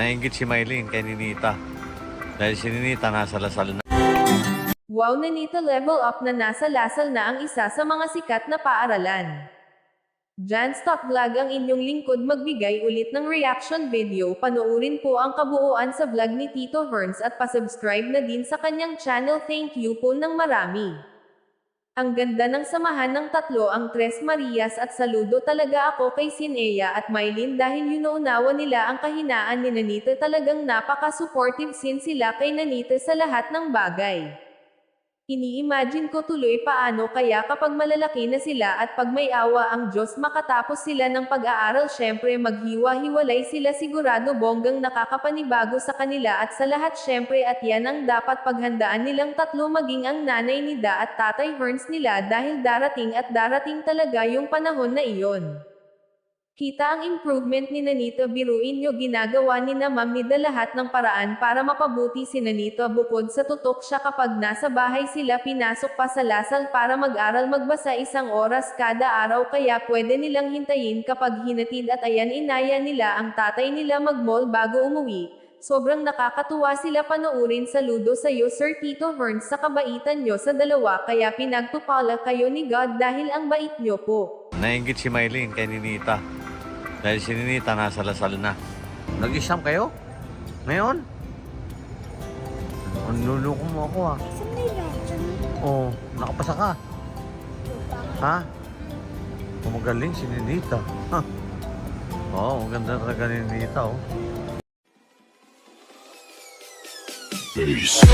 Nainggit si Mylene kay Ninita. Dahil si Ninita nasa Lasal na. Wow, Ninita, level up na nasa Lasal na ang isa sa mga sikat na paaralan. Jan Stock Vlog ang inyong lingkod, magbigay ulit ng reaction video. Panoorin po ang kabuuan sa vlog ni Tito Herns at pasubscribe na din sa kanyang channel. Thank you po ng marami. Ang ganda ng samahan ng tatlo, ang Tres Marias, at saludo talaga ako kay Sinea at Mylene dahil yunaunawa nila ang kahinaan ni Nanita. Talagang napaka-supportive sila kay Nanita sa lahat ng bagay. Ini-imagine ko tuloy paano kaya kapag malalaki na sila at pag may awa ang Diyos makatapos sila ng pag-aaral, syempre maghiwa-hiwalay sila, sigurado bonggang nakakapanibago sa kanila at sa lahat syempre, at yan ang dapat paghandaan nilang tatlo, maging ang nanay ni Da at tatay Herns nila dahil darating at darating talaga yung panahon na iyon. Kita ang improvement ni Nanita, biruin nyo, ginagawa ni na Ma'am Nida lahat ng paraan para mapabuti si Nanita. Bukod sa tutok siya kapag nasa bahay sila, pinasok pa sa Lasal para mag-aral, magbasa 1 oras kada araw, kaya pwede nilang hintayin kapag hinatid, at ayan, inaya nila ang tatay nila mag-mall bago umuwi. Sobrang nakakatuwa sila panoorin. Saludo sa iyo Sir Tito Herns sa kabaitan nyo sa dalawa, kaya pinagtupala kayo ni God dahil ang bait nyo po. Nainggit si Mylene kay Ninita. Dahil si Ninita nasa Lasal na. Nag-exam kayo? Ngayon? Nuloko mo ako ha. Oo, nakapasa ka. Ha? Magaling si Ninita. Ha? Oo, maganda talaga ni Ninita oh. Peace.